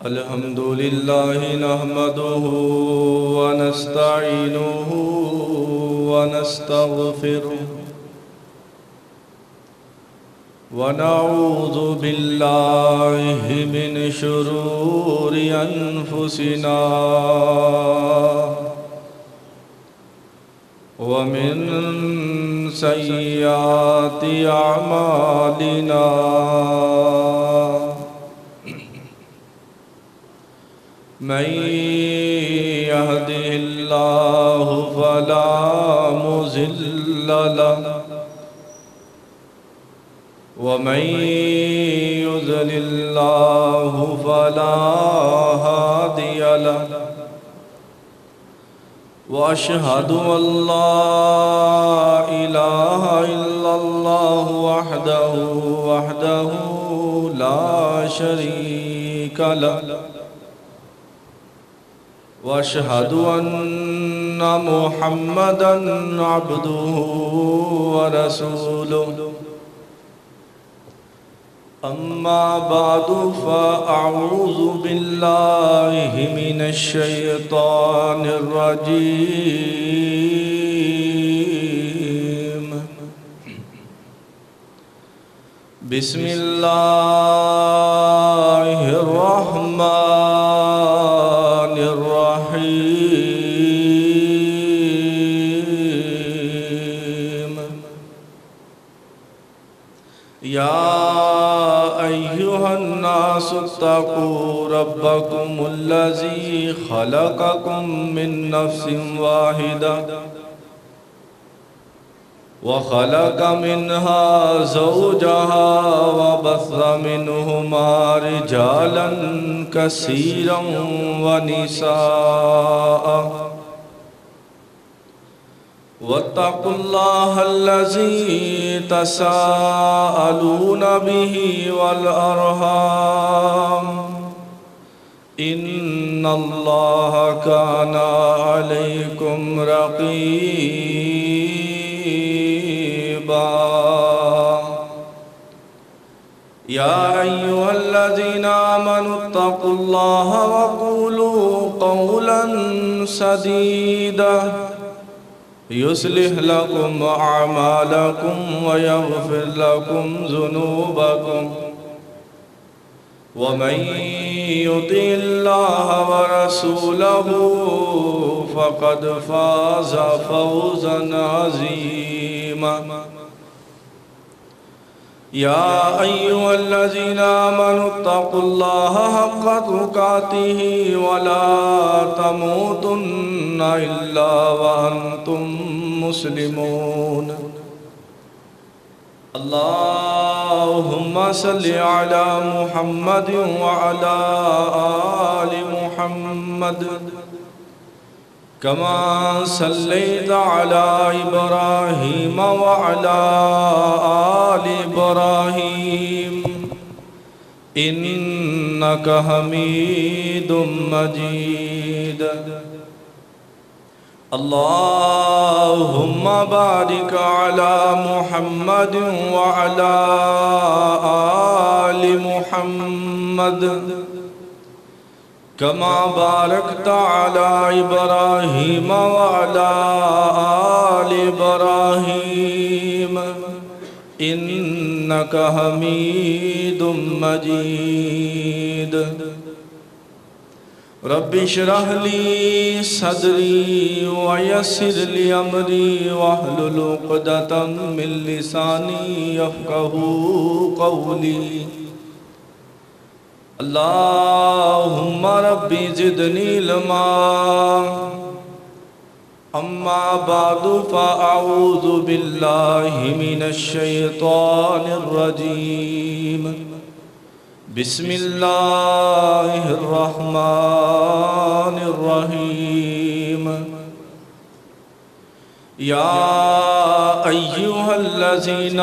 الحمد لله نحمده ونستعينه ونستغفره ونعوذ بالله من شرور أنفسنا ومن سيئات أعمالنا من يهده الله فلا مضل له ومن يضلل الله فلا هادي له وأشهد أن لا إله إلا الله وحده لا شريك له وأشهد أن محمدًا عبده ورسوله أما بعد فأعوذ بالله من الشيطان الرجيم بسم الله الرحمن الرحيم يا أيها الناس اتقوا ربكم الذي خلقكم من نفس واحدة وخلق منها زوجها وبث منهما رجالا كثيرا ونساء واتقوا الله الذي تساءلون به والأرحام إن الله كان عليكم رقيبا يا أيها الذين آمنوا اتقوا الله وقولوا قولا سديدا يصلح لكم أعمالكم ويغفر لكم ذنوبكم ومن يطع الله ورسوله فقد فاز فوزا عظيما يا أيها الذين آمنوا اتقوا الله حق تقاته ولا تموتن إلا وأنتم مسلمون اللهم صل على محمد وعلى آل محمد كما صليت على إبراهيم وعلى آل إبراهيم إنك حميد مجيد اللهم بارك على محمد وعلى آل محمد كما باركت على إبراهيم وعلى آل إبراهيم إنك حميد مجيد رب اشرح لي صدري ويسر لي أمري واحلل عقدة من لساني يفقهوا قولي اللهم ربي زدني علما أما بعد فأعوذ بالله من الشيطان الرجيم بسم الله الرحمن الرحيم يا أيها الذين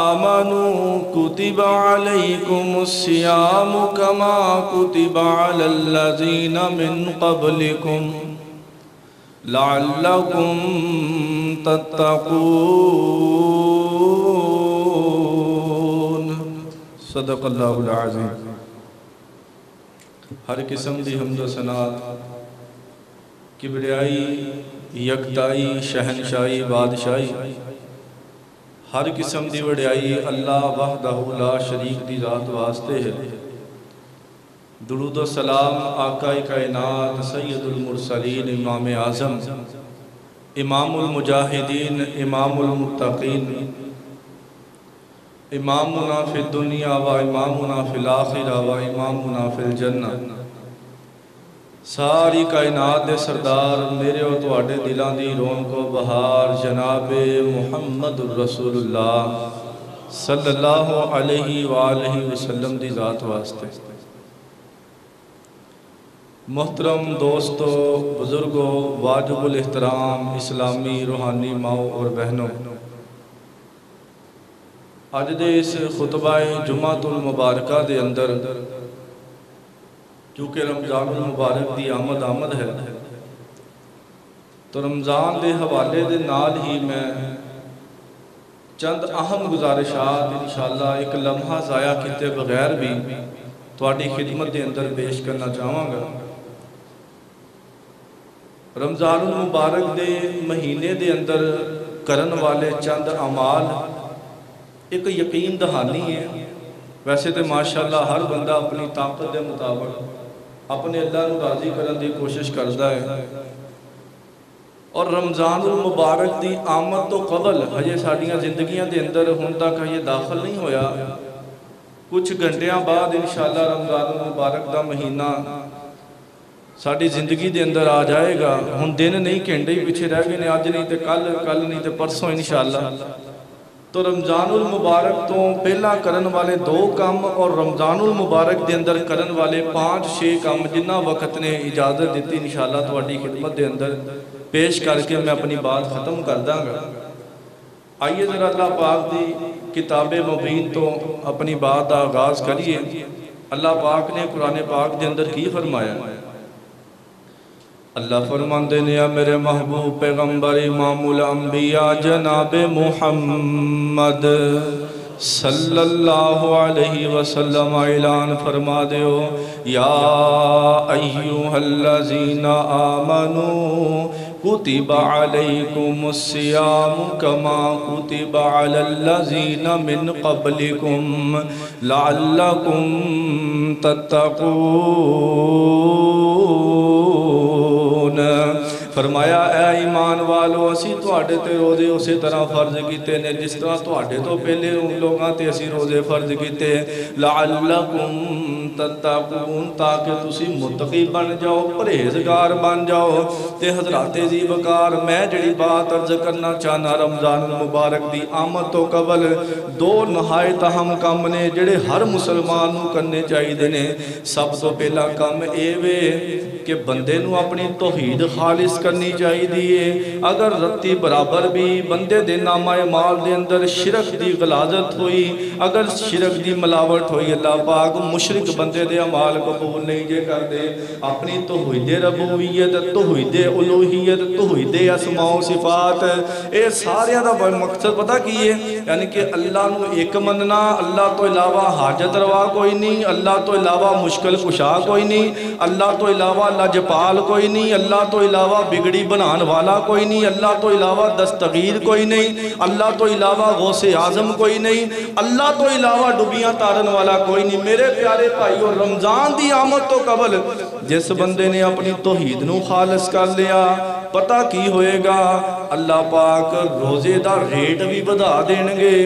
آمنوا كتب عليكم الصيام كما كتب على الذين من قبلكم لعلكم تتقون صدق اللہ العظیم۔ ہر قسم دی حمد و ثناء کبریائی یکتائی شہنشاہی بادشاہی ہر قسم دی وڈیائی اللہ وحدہ لا شریک دی ذات واسطے ہے۔ درود و سلام آقا کائنات سید المرسلین امام اعظم امام المجاہدین امام المتقین امامنا فی الدنیا و امامنا فی الآخرہ و امامنا فی الجنہ، ساری کائنات دے سردار میرے اور تواڈے دلان دی رونق و بہار جناب محمد الرسول اللہ صلی اللہ علیہ وآلہ وسلم دی ذات واسطے۔ محترم دوستو، بزرگوں، واجب الاحترام اسلامی روحانی ماؤں اور بہنوں، آج دے اس خطبہ جمعۃ المبارکہ دے اندر چونکہ رمضان المبارک دی آمد ہے تو رمضان دے حوالے دے نال ہی میں چند اہم گزارشات انشاءاللہ ایک لمحہ ضائع کیتے بغیر بھی تواڈی خدمت دے اندر پیش کرنا چاہواں گا۔ رمضان المبارک دے مہینے دے اندر کرن والے چند اعمال ایک یقین دہانی ہے۔ ویسے تو ماشاءاللہ ہر بندہ اپنی طاقت دے مطابق اپنے اللہ نو راضی کرن دی کوشش کرتا ہے، اور رمضان المبارک دی آمد تو قبل ہجے ساڈیاں زندگیاں دے اندر ہن تک یہ داخل نہیں ہویا، کچھ گھنٹیاں بعد انشاءاللہ رمضان المبارک دا مہینہ ساڈی زندگی دے اندر آ جائے گا۔ ہن دن نہیں گھنٹے ہی پیچھے رہ گئے نے، اج نہیں تے کل نہیں تے پرسوں انشاءاللہ۔ تو رمضان المبارک تو پہلا کرن والے 2 کام اور رمضان المبارک دے اندر کرن والے 5-6 کام جنہ وقت نے اجازت دیتی انشاءاللہ تواڈی خدمت دے اندر پیش کر کے میں اپنی بات ختم کر داں گا۔ آئیے ذرا اللہ پاک دی کتاب مبین تو اپنی بات دا آغاز کریے۔ اللہ پاک نے قرآن پاک دے اندر کی فرمایا؟ اللہ فرماندے نے میرے محبوب پیغمبر امام الانبیاء جناب محمد صلی اللہ علیہ وسلم اعلان فرما دیو، یا ایہا الذین آمنوا کتب علیکم الصیام کما کتب علی الذین من قبلکم لعلکم تتقون۔ فرمایا اے ایمان والو، اسی تواڈے تے روزے اسی طرح فرض کیتے نے جس طرح تواڈے تو پہلے ان لوگاں تے اسی روزے فرض کیتے، لعلکم تتقون، تاکہ تسی متقی بن جاؤ، پرہیزگار بن جاؤ۔ تے حضرات جی وقار میں جڑی بات عرض کرنا چاہنا رمضان المبارک دی آمد تو قبل 2 نہایت اہم کام نے جڑے ہر مسلمان نو کرنے چاہیے نے۔ سب تو پہلا کام اے وے کہ بندے نو اپنی توحید خالص کرنی چاہیے۔ اگر رتی برابر بھی بندے دے نامہ اعمال دے اندر شرک دی غلاظت ہوئی، اگر شرک دی ملاوٹ ہوئی، اللہ پاک مشرک بندے دے اعمال قبول نہیں جے کر دے۔ اپنی توحید ربوبیت، توحید الوہیت، توحید اسماء و صفات، اے سارے دا مقصد پتہ کی ہے؟ یعنی کہ اللہ نو ایک مننا، اللہ تو علاوہ حاجت روا کوئی نہیں، اللہ تو علاوہ مشکل کشا کوئی نہیں، اللہ تو علاوہ لاجپال کوئی نہیں، اللہ تو علاوہ بگڑی بنان والا کوئی نہیں، اللہ تو علاوہ دستگیر کوئی نہیں، اللہ تو علاوہ غوث اعظم کوئی نہیں، اللہ تو علاوہ ڈبیاں تارن والا کوئی نہیں۔ میرے پیارے بھائیو، رمضان دی آمد تو قبل جس بندے نے اپنی توحید نو خالص کر لیا، پتہ کی ہوئے گا؟ اللہ پاک روزے دا ریٹ بھی بڑھا دیں گے،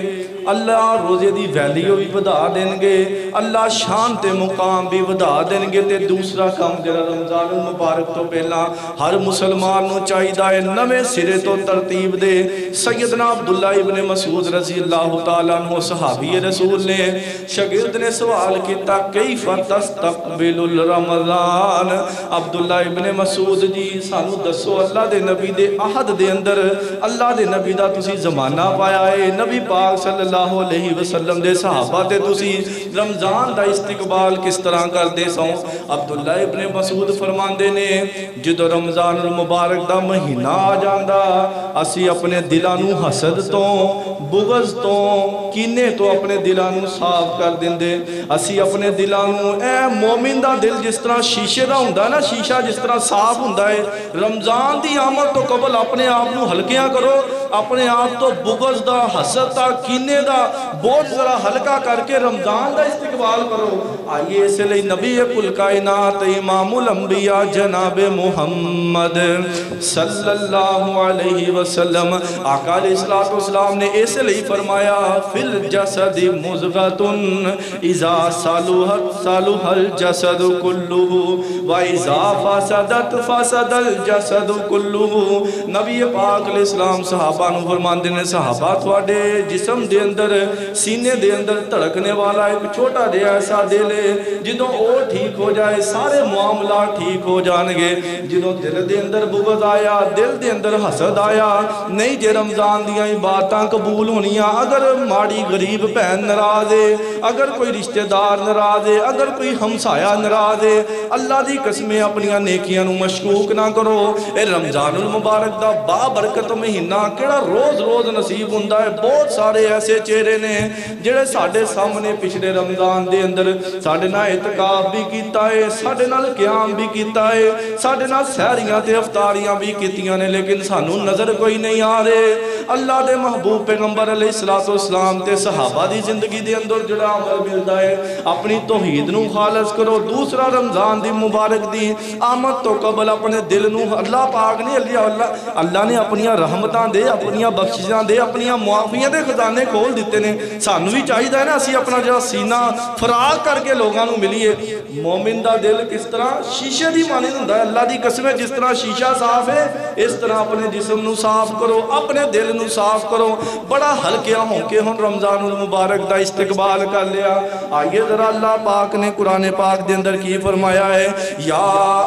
اللہ روزے دی ویلیو بھی بڑھا دیں گے، اللہ شان تے مقام بھی بڑھا دیں گے۔ تے دوسرا کام جڑا رمضان المبارک تو پہلا ہر مسلمان نو چاہیے نویں سرے تو ترتیب دے۔ سیدنا عبداللہ ابن مسعود رضی اللہ تعالیٰ عنہ صحابی رسول نے شاگرد نے سوال کیتا، کیف تستقبل الرمضان؟ عبداللہ ابن مسعود جی سانو دسو، اللہ دے نبی دے عہد دے اندر اللہ دے نبی دا تسی زمانہ پایا ہے، نبی پاک صلی اللہ علیہ وسلم دے صحابہ تے تسی رمضان دا استقبال کس طرح کر دے سو؟ عبداللہ ابن مسعود فرماندے نے جدو رمضان المبارک دا مہینہ آ جاندہ اسی اپنے دلانو حسد تو، بغض تو، کینے تو اپنے دلاں نوں صاف کر دیندے اسی اپنے دلاں نوں اے مومن دا دل جس طرح شیشے دا ہوندا ہے نا شیشہ جس طرح صاف ہوندا ہے رمضان دی آمد تو قبل اپنے آپ نوں ہلکیاں کرو اپنے آپ تو بغض دا حسد دا کینے دا بہت ذرا ہلکا کر کے رمضان دا استقبال کرو آئیے اس لئے نبی کل کائنات امام الانبیاء جناب محمد صلی اللہ علیہ وسلم آقا علیہ السلام نے اس لئے فرمایا فی الجسد مزغۃ اذا صلحت الجسد کلہ واذا فسدت فسد الجسد کلہ نبی پاک علیہ السلام صحابہ نو فرماندے نے صحابہ تواڈے جسم دے اندر سینے دے اندر دھڑکنے والا ایک چھوٹا دیا ایسا دل ہے جدوں او ٹھیک ہو جائے سارے معاملات ٹھیک ہو جانگے جدوں دل دے اندر بغض آیا دل دے اندر حسد آیا نہیں جے رمضان دیاں باتاں قبول ہونیاں اگر ماڑی غریب بہن ناراض ہے اگر کوئی رشتہ دار ناراض ہے اگر کوئی ہمسایہ ناراض ہے اللہ دی قسمیں اپنیاں نیکیاں نو مشکوک نہ کرو اے رمضان المبارک دا با برکت مہینہ کیڑا روز روز نصیب ہوندا ہے بہت سارے ایسے چہرے نے جڑے ساڈے سامنے پچھلے رمضان دے اندر ساڈے نال اعتکاف بھی کیتا ہے ساڈے نال قیام بھی کیتا ہے ساڈے نال سحریاں تے افطاریاں بھی کیتیاں نے لیکن سانو نظر کوئی نہیں آ رہے اللہ دے محبوب پیغمبر علیہ السلام تے صحابہ دی زندگی دے اندر جڑا عمل ملدا ہے اپنی توحید نو خالص کرو دوسرا رمضان دی مبارک دی آمد تو قبل اپنے دل نو اللہ پاک نے اللہ نے اپنیاں رحمتاں دے اپنیاں بخششاں دے اپنیاں معافیاں دے خزانے کھول دیتے نے سانو بھی چاہیے ہے نا اسی اپنا جو سینہ فراغ کر کے لوگاں نو ملیے مومن دا دل کس طرح شیشے دی مانند ہوندا ہے اللہ دی قسم ہے جس طرح شیشہ صاف ہے اس طرح اپنے جسم نو صاف کرو اپنے دل نو صاف کرو بڑا ہلکیاں ہوں کہ ہن رمضان المبارک دا استقبال کر لیا آئیے ذرا اللہ پاک نے قرآن پاک دے اندر کی فرمایا ہے یا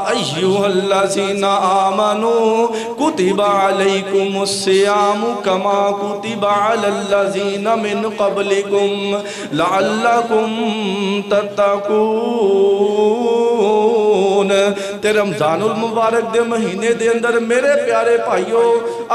ایھا الذین آمنوا کتب علیکم الصیام کما کتب علی الذین من قبلکم لعلکم تتقون تے رمضان المبارک دے مہینے دے اندر میرے پیارے بھائیو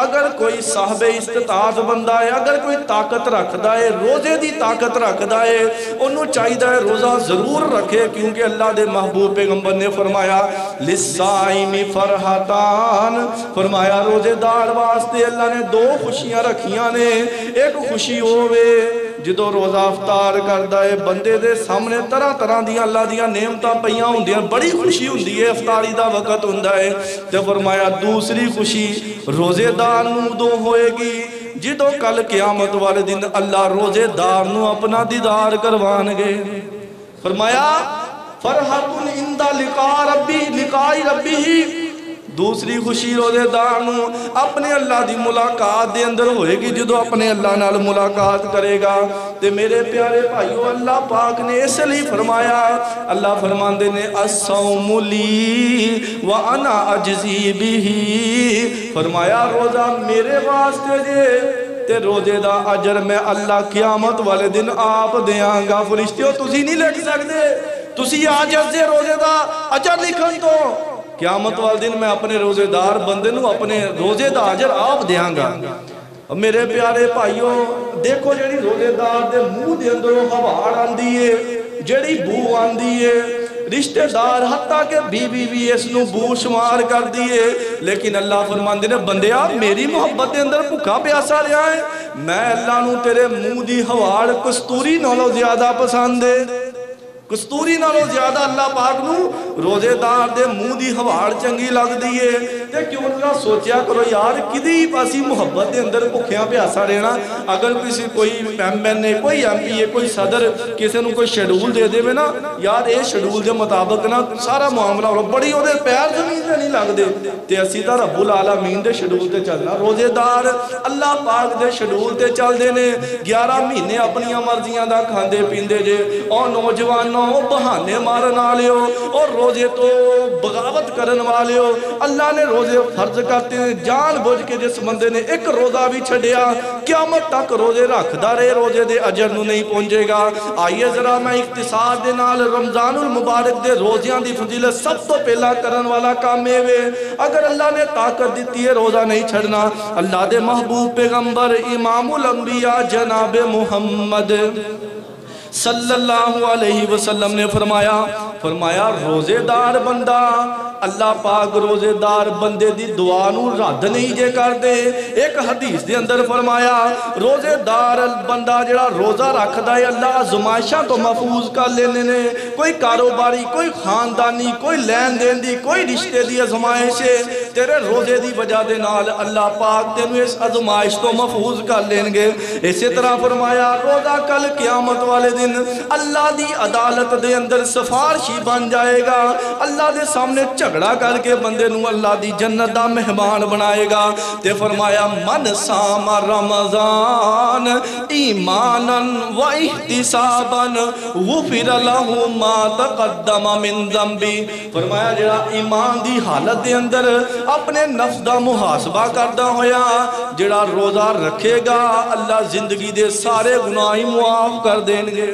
اگر کوئی صاحب استطاعت بندہ ہے اگر کوئی طاقت رکھدا ہے روزے دی طاقت رکھدا ہے انہوں چاہیدہ ہے روزہ ضرور رکھے کیونکہ اللہ دے محبوب پیغمبر نے فرمایا للصائم فرحتان فرمایا روزے دار واسطے اللہ نے دو خوشیاں رکھیاں نے ایک خوشی ہووے جدو روزہ افطار کردا ہے بندے دے سامنے طرح طرح دیاں اللہ دیاں نعمتاں پیاں ہوندیاں بڑی خوشی ہوندی ہے افطاری دا وقت ہوندا ہے تے فرمایا دوسری خوشی روزے دار نوں دو ہوئے گی جدو کل قیامت والے دن اللہ روزے دار نوں اپنا دیدار کروانگے فرمایا فرحتن عند لقاء ربی ہی دوسری خوشی روزے دار نوں اپنے اللہ دی ملاقات دے اندر ہوئے گی جدو اپنے اللہ نال ملاقات کرے گا تے میرے پیارے بھائیو اللہ پاک نے اس لئے فرمایا اللہ فرماندے نے الصوم لی وانا اجزی بہی فرمایا روزہ میرے واسطے جے تے روزے دا اجر میں اللہ قیامت والے دن آپ دیاں گا فرشتیوں تسی نہیں لکھ سکتے تسی آجز دے روزے دا اجر لکھن تو قیامت والے دن میں اپنے روزے دار بندے نو اپنے روزے دا اجر آپ دیاں گا میرے پیارے بھائیوں دیکھو جڑی روزے دار دے منہ دے اندروں ہوا آندی ہے جڑی بو آندی ہے رشتہ دار حتیٰ کہ بھی اس نو بو شمار کر دیئے لیکن اللہ فرماندے نے بندیا میری محبت دے اندر بھکا پیاسا لیا ہے میں اللہ نو تیرے منہ دی ہواڑ کستوری نالو زیادہ پسند ہے کستوری نالو زیادہ اللہ پاک نو روزے دار دے منہ دی ہواڑ چنگی لگ دیئے تے کیوں نہ سوچیا کرو یار کدی پاسی محبت دے اندر بھکھیاں پیاسا رہنا اگر کسی کوئی ایم این اے کوئی ایم پی اے کوئی صدر کسی نو کوئی شیڈول دے دے میں نا یار اے شیڈول دے مطابق نا سارا معاملہ ہو بڑی ہو دے پیر زمین دے نہیں لگ دے تے اسی تا رب العالمین دے شیڈول تے چلنا روزے دار اللہ پاک دے شیڈول تے چل دے نے 11 مہینے اپنیاں مرضیاں دا کھاندے پیندے جے اور نوجوان والوں بہانے مارن والے اور روزے تو بغاوت کرن والے اللہ نے روزے فرض کرتے ہیں جان بوجھ کے جس بندے نے ایک روزہ بھی چھڑیا قیامت تک روزے رکھدا رہے روزے دے اجر نو نہیں پہنچے گا آئیے ذرا میں اختصار دے نال رمضان المبارک دے روزیاں دی فضیلت سب تو پہلا کرن والا کام ہے اگر اللہ نے طاقت دیتی ہے روزہ نہیں چھڑنا اللہ دے محبوب پیغمبر امام الانبیاء جناب محمد صلی اللہ علیہ وسلم نے فرمایا روزے دار بندہ اللہ پاک روزے دار بندے دی دعا نو رد نہیں جے کر دے ایک حدیث دے اندر فرمایا روزے دار بندہ جڑا روزہ رکھ دائے اللہ آزمائشاں تو محفوظ کر لینے نے کوئی کاروباری کوئی خاندانی کوئی لین دین دی کوئی رشتے دی آزمائش ہے تیرے روزے دی وجہ دے نال اللہ پاک تینوں اس آزمائش تو محفوظ کر لیں گے اسی طرح فرمایا روزہ کل قیامت والے دن اللہ دی عدالت دے اندر سفارشی بن جائے گا اللہ دے سامنے جھگڑا کر کے بندے نو اللہ دی جنت دا مہمان بنائے گا تے فرمایا من صام رمضان ایمانا و احتسابا غفر له ما تقدم من ذنبی فرمایا جڑا ایمان دی حالت دے اندر اپنے نفس دا محاسبہ کردہ ہویا جڑا روزہ رکھے گا اللہ زندگی دے سارے گناہی معاف کر دیں گے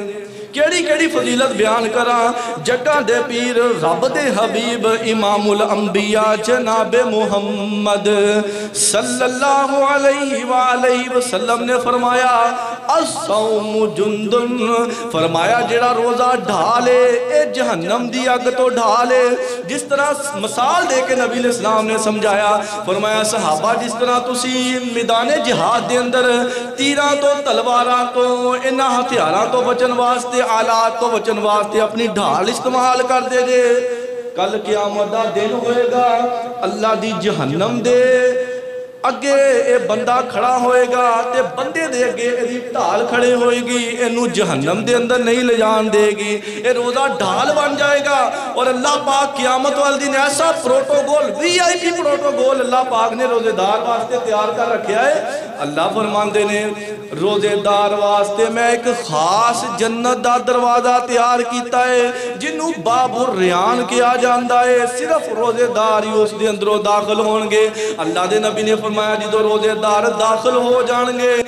کیڑی کیڑی فضیلت بیان کرا جگہ دے پیر رب دے حبیب امام الانبیاء جناب محمد صلی اللہ علیہ وآلہ وسلم نے فرمایا الصوم جندن فرمایا جڑا روزہ ڈھالے اے جہنم دی اگ تو ڈھالے جس طرح مثال دے کے نبی الاسلام نے سمجھایا فرمایا صحابہ جس طرح تسی میدان جہاد دے اندر تیراں تو تلواراں تو انہاں ہتھیاراں تو بچن واسطے آلات تو بچن واسطے اپنی ڈھال استعمال کر دے جے کل قیامت دا دن ہوئے گا اللہ دی جہنم دے اگے اے بندہ کھڑا ہوئے گا تے بندے دے اگے ایدی ڈھال کھڑے ہوئے گی اینو جہنم دے اندر نہیں لے جان دے گی اے روزہ ڈھال بن جائے گا اور اللہ پاک قیامت والدین ایسا پروٹوکول وی آئی پی پروٹوکول اللہ پاک نے روزے دار واسطے تیار کر رکھیا ہے اللہ فرماندے نے روزے دار واسطے میں ایک خاص جنت دا دروازہ تیار کیتا ہے جنہوں باب الریان کیا جاندہ ہے صرف روزے دار ہی اس دے اندروں داخل ہونگے اللہ دے نبی نے فرمایا جدو روزے دار داخل ہو جانگے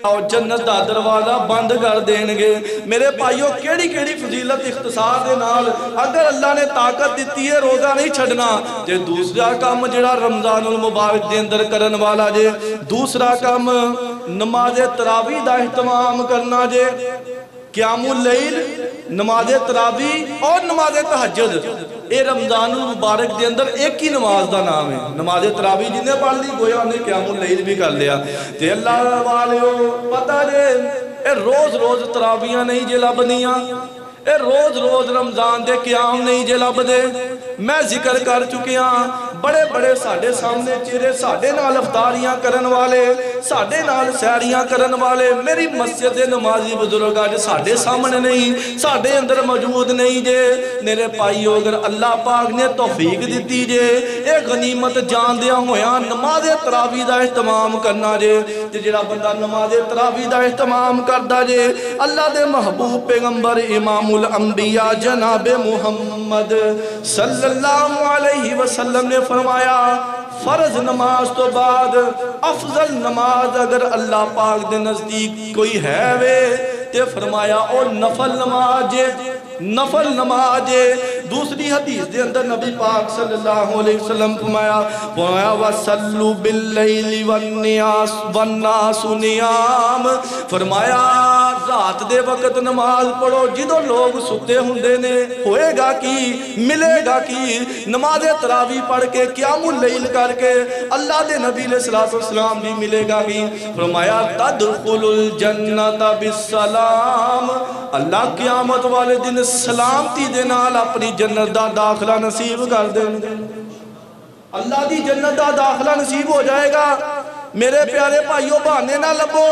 اور جنت دا دروازہ بند کر دیں گے میرے بھائیو کیڑی کیڑی فضیلت اختصار دے نال اگر اللہ نے طاقت دیتی ہے روزہ نہیں چھڑنا جے دوسرا کام جڑا رمضان المبارک دے اندر کرن والا جے دوسرا کام نماز تراویح دا اہتمام کرنا جے قیام اللیل نماز تراویح اور نماز تہجد اے رمضان المبارک دے اندر ایک ہی نماز دا نام ہے نماز تراویح جنہیں پڑھ لی گویا انہیں قیام اللیل بھی کر لیا تے اللہ والیو پتہ جے اے روز روز تراویحاں نہیں جے لبنیاں اے روز روز رمضان دے قیام نہیں جے لب دے میں ذکر کر چکیاں بڑے بڑے ساڑھے سامنے چہرے ساڑھے نال افطاریاں کرن والے ساڑھے نال سیریاں کرن والے میری مسجد نمازی بزرگ آج ساڑھے سامنے نہیں ساڑھے اندر موجود نہیں جے میرے پائیو اگر اللہ پاک نے توفیق دیتی جے ایک غنیمت جان دیا ہویا نماز تراویح دا اہتمام کرنا جے جڑا بندہ نماز تراویح دا اہتمام کردا جے اللہ دے محبوب پیغمبر امام الانبیاء جناب محمد صلی اللہ علیہ وسلم نے فرمایا فرض نماز تو بعد افضل نماز اگر اللہ پاک دے نزدیک کوئی ہے وے تے فرمایا اور نفل نماز دوسری حدیث دے اندر نبی پاک صلی اللہ علیہ وسلم فرمایا وَصَلُّوا بِاللَّيْلِ وَالنَّاسُ نِيَامٌ فرمایا رات دے وقت نماز پڑھو جدو لوگ ستے ہندے نے ہوئے گا کی ملے گا کی نماز تراویح پڑھ کے قیام اللیل کر کے اللہ دے نبی علیہ السلام بھی ملے گا کی فرمایا تدخل الجنت بالسلام اللہ قیامت والے دن سلامتی دے نال اپنی جنت دا داخلہ نصیب کر دیں اللہ دی جنت دا داخلہ نصیب ہو جائے گا میرے پیارے بھائیو بہانے نہ لبو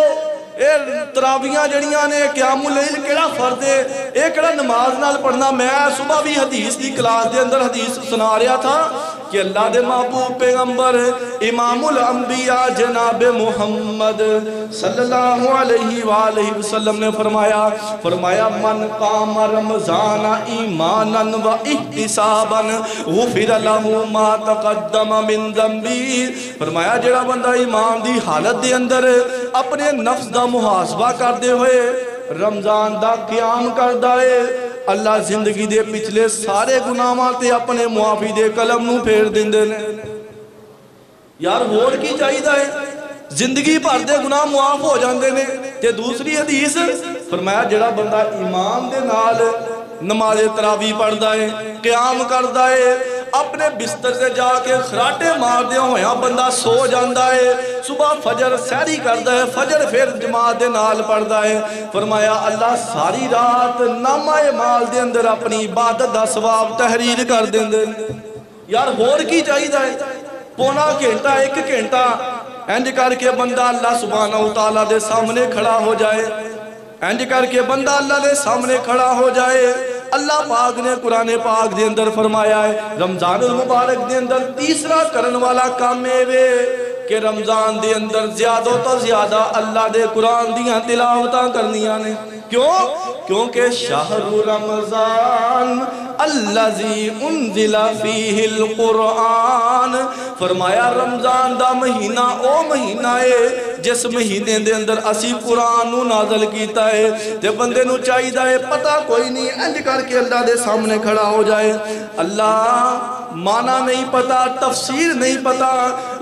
اے تراویحاں جڑیاں نے قیام اللیل کیڑا فرض ہے اے کیڑا نماز نال پڑھنا میں صبح بھی حدیث دی کلاس دے اندر حدیث سنا رہا تھا کہ اللہ دے محبوب پیغمبر امام الانبیاء جناب محمد صلی اللہ علیہ وآلہ وسلم نے فرمایا من قام رمضان ایمانا و احتسابا غفر له ما تقدم من ذنبی. فرمایا جڑا بندہ ایمان دی حالت دے اندر اپنے نفس دا محاسبہ کردے ہوئے رمضان دا قیام کردہ ہے، اللہ زندگی دے پچھلے سارے گناہاں تے اپنے معافی دے قلم نو پھیر دیندے نے. یار ہوڑ کی چاہیدہ ہے، زندگی بھر دے گناہ معاف ہو جاندے نے. تے دوسری حدیث فرمایا جڑا بندہ ایمان دے نال نماز تراویح پڑھدا ہے، قیام کردا ہے، اپنے بستر سے جا کے خراٹے مار دے ہویا بندہ سو جاندہ ہے، صبح فجر سحری کردا ہے، فجر پھر جماعت دے نال پڑھدا ہے. فرمایا اللہ ساری رات نامہ اعمال دے اندر اپنی عبادت دا ثواب تحریر کر دیندے. یار ہور کی چاہیدہ ہے؟ پونا گھنٹہ ایک گھنٹہ انج کر کے بندہ اللہ سبحانہ وتعالی دے سامنے کھڑا ہو جائے، انج کر کے بندہ اللہ دے سامنے کھڑا ہو جائے. اللہ پاک نے قرآن پاک دے اندر فرمایا ہے رمضان المبارک دے اندر تیسرا کرن والا کام ہے کہ رمضان دے اندر زیادہ تو زیادہ اللہ دے قرآن دیاں تلاوتاں کرنیاں نے. کیوں؟ کیونکہ شہر رمضان الذی انزل فیہ القرآن. فرمایا رمضان دا مہینہ او مہینہ ہے جس مہینے دے اندر اسی قرآن نو نازل کیتا ہے. تے بندے نو چاہیدہ ہے پتہ کوئی نہیں انج کر کے اللہ دے سامنے کھڑا ہو جائے. اللہ معنی نہیں پتا، تفسیر نہیں پتا،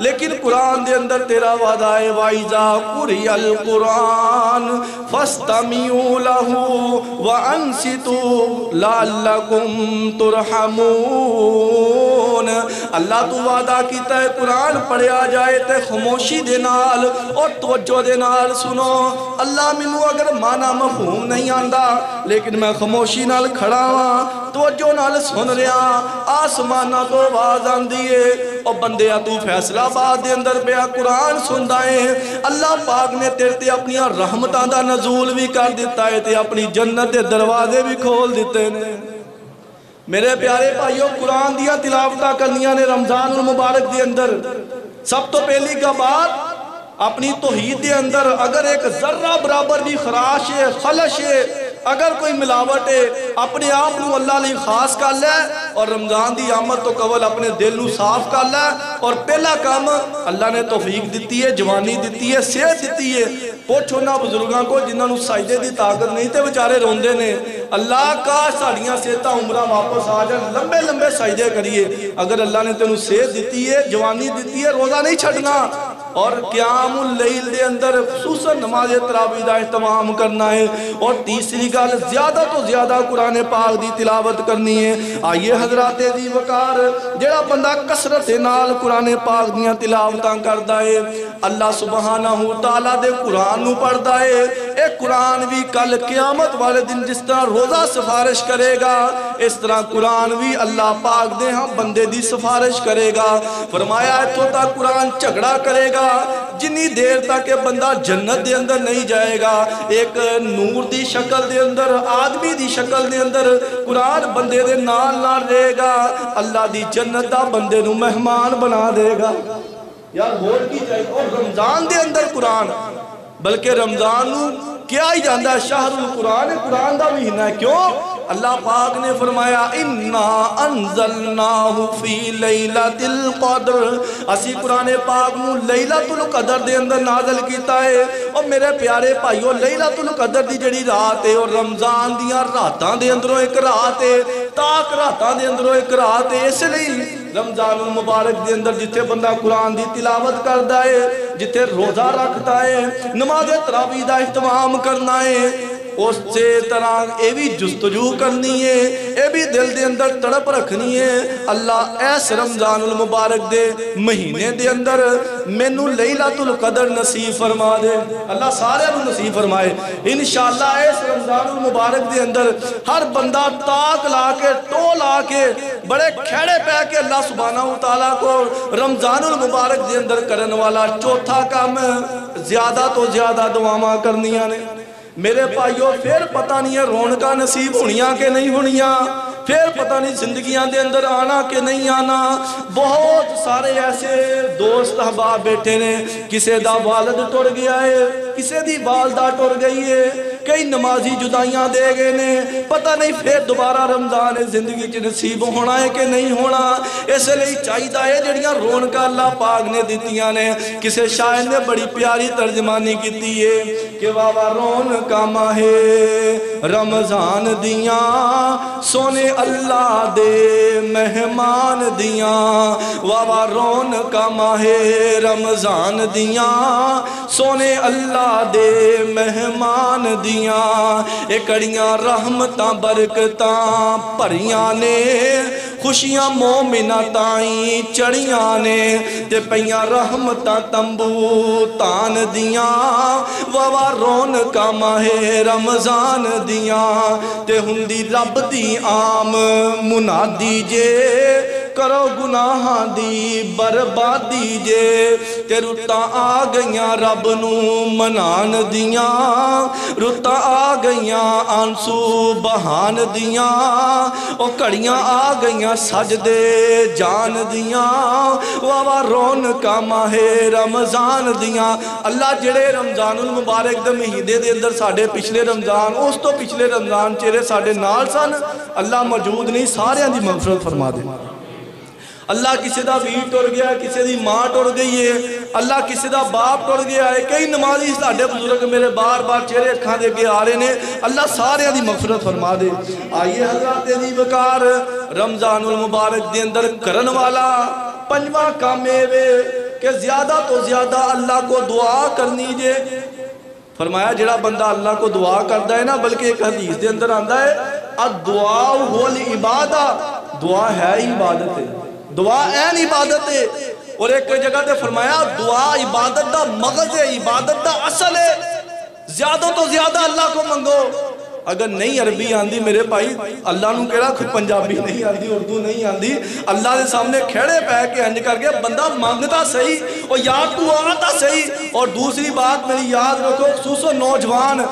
لیکن قرآن دے اندر تیرا وعدہ ہے وَإِذَا قُرِئَ الْقُرْآنُ فَاسْتَمِعُوا لَهُ وَأَنصِتُوا لَعَلَّكُمْ تُرْحَمُونَ. اللہ تو وعدہ کیتا ہے قرآن پڑھیا جائے تے خاموشی دے نال اور توجہ دے نال سنو. اللہ مینوں اگر معنی مفہوم نہیں آندا لیکن میں خاموشی نال کھڑا ہاں، توجہ نال سن رہا، آسمانہ تو آواز آندی ہے اور بندے تو فیصلہ آباد دے اندر پیا قرآن سندا ہے. اللہ پاک نے تیرے تے اپنی رحمتاں دا نزول بھی کر دیتا ہے تے اپنی جنت دے دروازے بھی کھول دیتے نے. میرے پیارے بھائیو قرآن دیا تلاوتاں کرنیاں نے رمضان المبارک دے اندر. سب تو پہلی کا بات اپنی توحید دے اندر اگر ایک ذرہ برابر بھی خراش ہے، خلش ہے، اگر کوئی ملاوٹ ہے اپنے آپ نو اللہ لئے خاص کر لے اور رمضان دی آمد تو قبل اپنے دل نو صاف کر لے. اور پہلا کام اللہ نے توفیق دیتی ہے، جوانی دیتی ہے، صحت دیتی ہے. پوچھو نا بزرگاں کو جنہاں نو سجدے دی طاقت نہیں تے بیچارے روندے نے اللہ کا ساڑیاں صحتاں عمرہ واپس آ جائیں لمبے لمبے سجدے کریے. اگر اللہ نے تینوں صحت دیتی ہے، جوانی دیتی ہے، روزہ نہیں چھڑنا اور قیام اللیل دے اندر خصوصاً نماز تراویح دا اہتمام کرنا ہے. اور تیسری گل زیادہ تو زیادہ قرآن پاک دی تلاوت کرنی ہے. آئیے حضرات دی وقار جڑا بندہ کثرت نال قرآن پاک دیاں تلاوتاں کردا ہے اللہ سبحانہ وتعالی دے قرآن نو پڑھدا ہے. اے قرآن بھی کل قیامت والے دن جس طرح روزہ سفارش کرے گا اس طرح قرآن بھی اللہ پاک دے ہاں بندے دی سفارش کرے گا. فرمایا ہے تو تا قرآن جھگڑا کرے گا جنی دیر تک بندہ جنت دے اندر نہیں جائے گا. ایک نور دی شکل دے اندر، آدمی دی شکل دے اندر قرآن بندے دے نال نال رہے گا، اللہ دی جنت دا بندے نو مہمان بنا دے گا. یار ہوڑ کی جائے اور رمضان دے اندر قرآن بلکہ رمضان نو کیا ہی جاندہ ہے شہر القرآن، قرآن دا مہینہ ہے. کیوں؟ اللہ پاک نے فرمایا اِنَّا أَنزَلْنَاهُ فِي لَيْلَةِ الْقَدْرِ. اسی قرآن پاک نو لیلۃ القدر دے اندر نازل کیتا ہے. اور میرے پیارے بھائیو لیلۃ القدر دی جڑی رات ہے اور رمضان دیاں راتاں دے اندروں ایک رات ہے، تاک راتاں دے اندروں ایک رات ہے. اس لئے رمضان المبارک دے اندر جتھے بندہ قرآن دی تلاوت کردا ہے، جتھے روزہ رکھتا ہے، نماز تراویح دا اہتمام کرنا ہے، اس سے طرح اے بھی جستجو کرنی ہے، اے بھی دل دے اندر تڑپ رکھنی ہے اللہ ایس رمضان المبارک دے مہینے دے اندر مینو لیلۃ القدر نصیب فرما دے. اللہ سارے نو نصیب فرمائے انشاءاللہ. ایس رمضان المبارک دے اندر ہر بندہ تاک لا کے ٹو لا کے بڑے کھیڑے پہ کے اللہ سبحانہ وتعالیٰ کو رمضان المبارک دے اندر کرن والا چوتھا کام زیادہ تو زیادہ دعاواں کرنیاں نے. میرے بھائیو پھر پتہ نہیں ہے رونقاں نصیب ہونیاں کہ نہیں ہونیاں، پھر پتہ نہیں زندگیاں دے اندر آنا کہ نہیں آنا. بہت سارے ایسے دوست احباب بیٹھے نے, کسے دا والد ٹر گیا ہے, کسے دی والدہ ٹر گئی ہے, کئی نمازی جدائیاں دے گئے نے, پتہ نہیں پھر دوبارہ رمضان زندگی چ نصیب ہونا ہے کہ نہیں ہونا. اس لئے چاہیدہ ہے جڑیاں رونقاں اللہ پاک نے دیتیاں نے. کسے شاعر نے بڑی پیاری ترجمانی کیتی ہے کہ واوا رونقاں ماہ رمضان دیاں, سونے اللہ دے مہمان دیاں. واوا رونقاں ماہ رمضان دیاں, سونے اللہ دے مہمان دیاں. کڑیاں رحمتاں برکتاں بھریاں نے, خوشیاں مومنہ تائیں چڑیاں نے, تے پیاں رحمتاں تمبو تان دیاں. واوا رونقاں ماہ رمضان دیاں, تے ہندی رب دی عام منادی جے, کرو گناہاں دی بربادی جے. تے رتاں آ گئیاں رب نو منان دیاں, رتاں آ گئیاں آنسو بہان دیاں. او کڑیاں آ گئیاں سجدے جان دیاں. واوا رونقاں ماہ رمضان دیاں. اللہ جڑے رمضان المبارک دے مہینے دے اندر ساڑھے پچھلے رمضان, اس تو پچھلے رمضان چہرے ساڑھے نال سن, اللہ موجود نہیں, سارے دی مغفرت فرما دے. اللہ کسی دا بھی ٹر گیا, کسی دی ماں ٹر گئی ہے, اللہ کسی دا باپ ٹر گیا ہے. کئی نمازی ساڑھے بزرگ میرے بار بار چہرے اکھاں دے کے آ رہے نے, اللہ سارے دی مغفرت فرما دے. آئیے حضرات دی وقار رمضان المبارک دے اندر کرن والا پنجواں کام وے کہ زیادہ تو زیادہ اللہ کو دعا کرنی جے. فرمایا جڑا بندہ اللہ کو دعا کرتا ہے نا, بلکہ ایک حدیث دے اندر آندا ہے الدعاء هو العبادہ, دعا ہے عبادت ہے, دعا این عبادت ہے. اور ایک جگہ تے فرمایا دعا عبادت دا مغز ہے, عبادت دا اصل ہے. زیادہ تو زیادہ اللہ کو منگو. اگر نہیں عربی آندھی میرے بھائی, اللہ نو کہہ رہا کوئی پنجابی نہیں آندھی, اردو نہیں آندھی, اللہ دے سامنے کھڑے پہ کے انج کر کے بندہ مانگتا صحیح اور یاد تو آتا صحیح. اور دوسری بات میری یاد رکھو, خصوصاً نوجوان,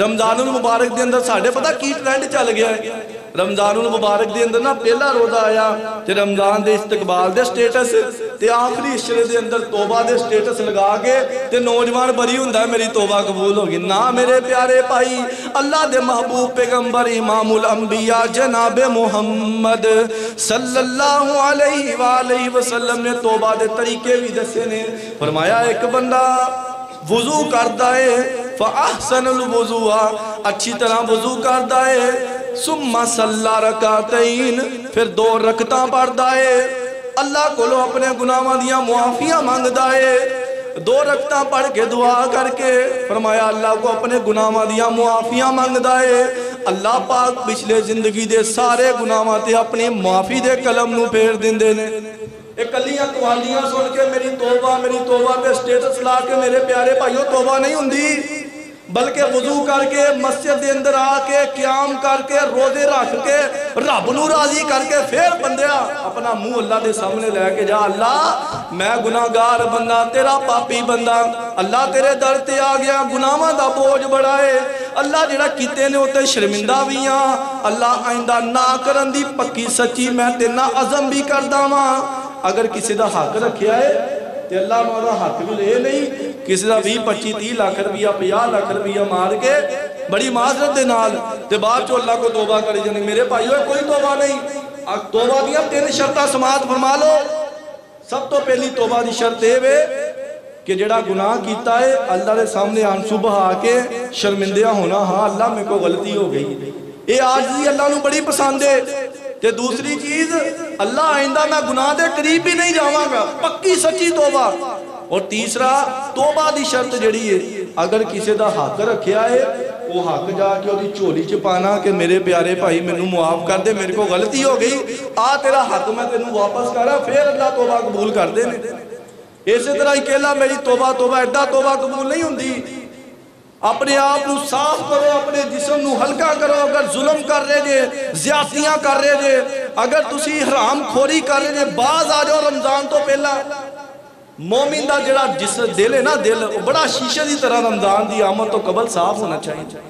رمضان المبارک دے اندر ساڑھے پتہ کی ٹرینڈ چل گیا ہے. رمضان المبارک دے اندر نا پہلا روزہ آیا تے رمضان دے استقبال دے سٹیٹس, تے آخری اشرے دے اندر توبہ دے سٹیٹس لگا کے تے نوجوان بری ہوندہ ہے میری توبہ قبول ہوگی. نا میرے پیارے بھائی, اللہ دے محبوب پیغمبر امام الانبیاء جناب محمد صلی اللہ علیہ وآلہ وسلم نے توبہ دے طریقے بھی دسے نے. فرمایا ایک بندہ وضو کرتا ہے, فاحسن الوضوء, اچھی طرح وضو کرتا ہے, ثم صلی رکعتین, پھر 2 رکعتاں پڑھتا ہے, اللہ کو لو اپنے گناہاں دیاں معافیاں مانگتا ہے. 2 رکعتاں پڑھ کے دعا کر کے فرمایا اللہ کو اپنے گناہاں دیاں معافیاں مانگتا ہے. اللہ پاک پچھلے زندگی دے سارے گناہاں تے اپنی معافی دے قلم نو پھیر دیندے نے. ایک کلیاں قوالیاں سن کے میری توبہ پہ سٹیٹس لا کے میرے پیارے بھائیوں توبہ نہیں ہوندی, بلکہ وضو کر کے مسجد دے اندر آ کے قیام کر کے روزے رکھ کے رب نو راضی کر کے پھر بندیا اپنا منہ اللہ دے سامنے لے کے جا, اللہ میں گناہگار بندہ, تیرا پاپی بندہ, اللہ تیرے در تے آ گیا, گناہاں دا بوجھ بڑا ہے, اللہ جڑا کیتے نے ہوتے شرمندہ بھی ہاں, اللہ آئندہ نہ کرن دی پکی سچی میں تینا عزم بھی کردہ ماں. اگر کسی دا حق رکھیا ہے تے اللہ مارا حق بھی لے نہیں, کسی دا 20 25 30 لاکھ روپیہ 50 لاکھ روپیہ مار کے بڑی معذرت دے نال تے بعد چو اللہ کو توبہ کری جانے. میرے بھائیو کوئی توبہ نہیں. توبہ دیا 3 شرطہ سماعت فرما لو. سب تو پہلی توبہ دی شرط ہے وے کہ جڑا گناہ کیتا ہے اللہ دے سامنے آنسو بہا کے شرمندیاں ہونا, ہاں اللہ میں کو غلطی ہو گئی, اے عاجزی اللہ نو بڑی پسند ہے. تے دوسری چیز اللہ آئندہ میں گناہ دے قریب بھی نہیں جاواں گا, پکی سچی توبہ. اور تیسرا توبہ دی شرط جڑی ہے, اگر کسی دا حق رکھیا ہے وہ حق جا کے وہ دی چولی چپانا کہ میرے پیارے بھائی میں نو معاف کر دے, میرے کو غلطی ہو گئی, آ تیرا حق میں تینوں واپس کرا, پھر اللہ توبہ قبول کر دے نے. اسی طرح اکیلا میری توبہ ایڈا توبہ قبول نہیں ہوندی. اپنے آپ نو صاف کرو, اپنے جسم نو ہلکا کرو. اگر ظلم کر رہے جے, زیادتیاں کر رہے جے, اگر تسی حرام خوری کر رہے جے, باز آ جاؤ رمضان تو پہلا. مومن دا جڑا جس دل ہے نا, دل بڑا شیشے دی طرح رمضان دی آمد تو قبل صاف ہونا چاہیے.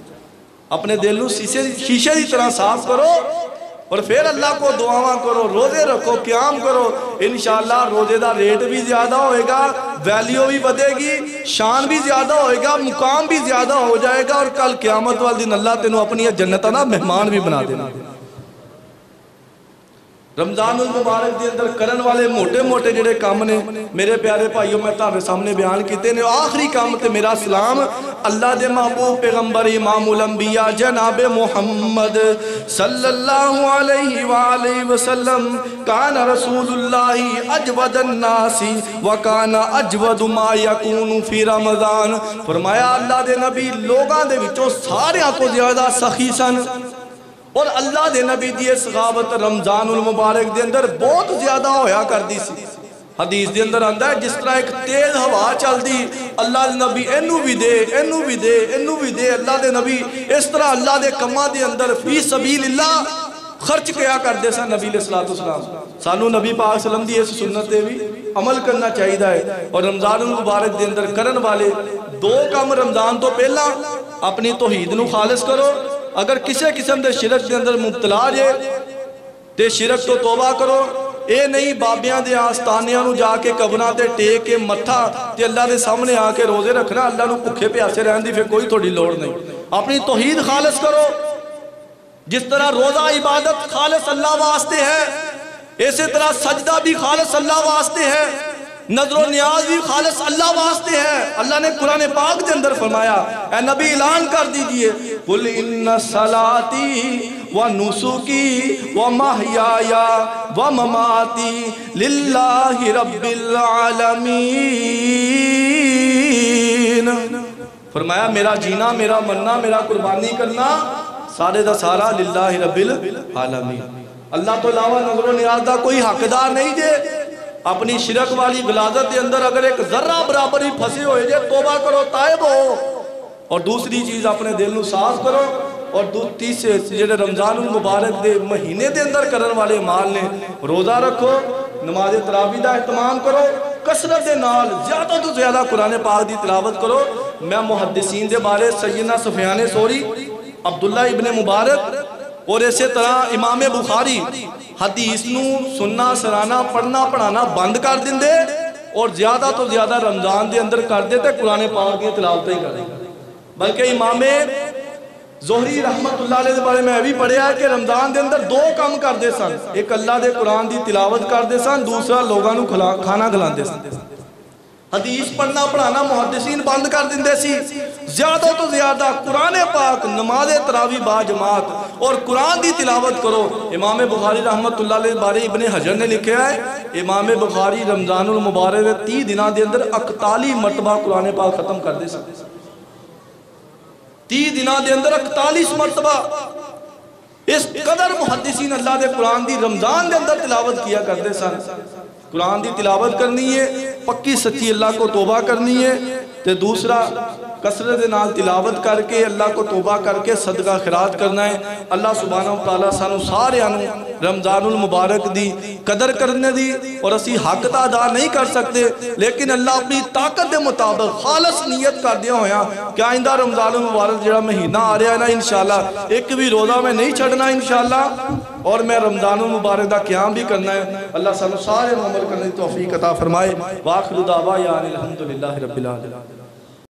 اپنے دل نو شیشے دی طرح صاف کرو, اور پھر اللہ کو دعاواں کرو، روزے رکھو، قیام کرو، انشاءاللہ روزے دا ریٹ بھی زیادہ ہوئے گا، ویلیو بھی بدے گی، شان بھی زیادہ ہوئے گا، مقام بھی زیادہ ہو جائے گا، اور کل قیامت والدین اللہ تینوں اپنی جنت نا مہمان بھی بنا دینا۔ رمضان المبارک دے اندر کرن والے موٹے موٹے جڑے کام نے میرے پیارے بھائیوں میں تانے سامنے بیان کیتے نے۔ آخری کام تے میرا سلام اللہ دے محبوب پیغمبر امام الانبیاء جناب محمد صلی اللہ علیہ وآلہ وسلم کان رسول اللہ اجود الناس وکان اجود ما یکون فی رمضان، فرمایا اللہ دے نبی لوگاں دے وچوں ساریاں تو زیادہ سخی سن، اور اللہ دے نبی دی سخاوت رمضان المبارک دے اندر بہت زیادہ ہویا کر دی سی۔ حدیث دے اندر آندہ ہے جس طرح ایک تیز ہوا چل دی، اللہ دے نبی اینو بھی دے، اینو بھی دے، اینو بھی دے، اللہ دے نبی اس طرح اللہ دے کمہ دے اندر فی سبیل اللہ خرچ کیا کر دے سا نبی علیہ السلام۔ سانو نبی پاک صلی اللہ علیہ وسلم دی اس سنت دے بھی عمل کرنا چاہیے ہے، اور رمضان المبارک دے اندر کرن والے دو کام رمضان تو پہلا اپنی توحید نو خالص کرو، اگر کسی قسم دے شرک دے اندر مبتلا جے تے شرک تو توبہ کرو، اے نہیں بابیاں دے آستانیاں نو جا کے قبراں تے ٹیک کے متھا تے اللہ دے سامنے آ کے روزے رکھنا، اللہ نو بھوکے پیاسے رہن دی پھر کوئی تھوڑی لوڑ نہیں۔ اپنی توحید خالص کرو، جس طرح روزہ عبادت خالص اللہ واسطے ہے، اسی طرح سجدہ بھی خالص اللہ واسطے ہے، نظر و نیاز بھی خالص اللہ واسطے ہے۔ اللہ نے قرآن پاک دے اندر فرمایا، اے نبی اعلان کر دیجئے قُلْ إِنَّ صَلَاتِي وَنُسُكِي وَمَحْيَايَ وَمَمَاتِي لِلَّهِ رَبِّ الْعَالَمِينَ، فرمایا میرا جینا، میرا مرنا، میرا قربانی کرنا سارے دا سارا للہ رب العالمین، اللہ تو علاوہ نظر و نیاز دا کوئی حقدار نہیں جے۔ اپنی شرک والی غلاظت دے اندر اگر ایک ذرہ برابر ہی پھنسے ہوئے جے توبہ کرو، تائب ہو، اور دوسری چیز اپنے دل نو صاف کرو، اور تیسرے جڑے رمضان المبارک دے مہینے دے اندر کرن والے مال نے روزہ رکھو، نماز تراویح دا اہتمام کرو، کثرت دے نال زیادہ تو زیادہ قرآن پاک دی تلاوت کرو۔ میں محدثین دے بارے سیدنا سفیان ثوری، عبداللہ ابن مبارک اور اسی طرح امام بخاری حدیث نو سننا سرانا پڑھنا پڑھانا بند کر دیں دے، اور زیادہ تو زیادہ رمضان دے اندر کر دیتے قرآن پاک کی تلاوت ہی کریں، بلکہ امام زہری رحمت اللہ علیہ دے بارے میں بھی پڑھیا ہے کہ رمضان دے اندر دو کام کر دے سن، ایک اللہ دے قرآن دی تلاوت کر دے سن، دوسرا لوگاں نو کھانا کھلان دے سن۔ حدیث پڑھنا پڑھانا محدثین بند کر دیں سی، زیادہ تو زیادہ قرآن پاک نماز تراویح با جماعت اور قرآن دی تلاوت کرو۔ امام بخاری رحمت اللہ علیہ بارے ابن حجر نے لکھا ہے، امام بخاری رمضان المبارک 30 دنوں دے اندر 41 مرتبہ قرآن پاک ختم کر دے سکتے، 30 دنوں دے اندر 41 مرتبہ۔ اس قدر محدثین اللہ دے قرآن دی رمضان دے اندر تلاوت کیا کرتے سن۔ قرآن دی تلاوت کرنی ہے، پکی سچی اللہ کو توبہ کرنی ہے، تے دوسرا کثرت نال تلاوت کر کے اللہ کو توبہ کر کے صدقہ خیرات کرنا ہے۔ اللہ سبحانہ وتعالیٰ سانو سارے رمضان المبارک دی قدر کرنے دی، اور اسی حق تا ادا نہیں کر سکتے، لیکن اللہ اپنی طاقت دے مطابق خالص نیت کر دیا ہویا کہ آئندہ رمضان المبارک جڑا مہینہ آ رہا ہے نا انشاءاللہ ایک بھی روزہ میں نہیں چھڑنا انشاءاللہ، اور میں رمضان المبارک دا قیام بھی کرنا ہے۔ اللہ سانو سارے عمل کرنے دی توفیق عطا فرمائے۔ وآخر دعوانا الحمدللہ رب العالمین۔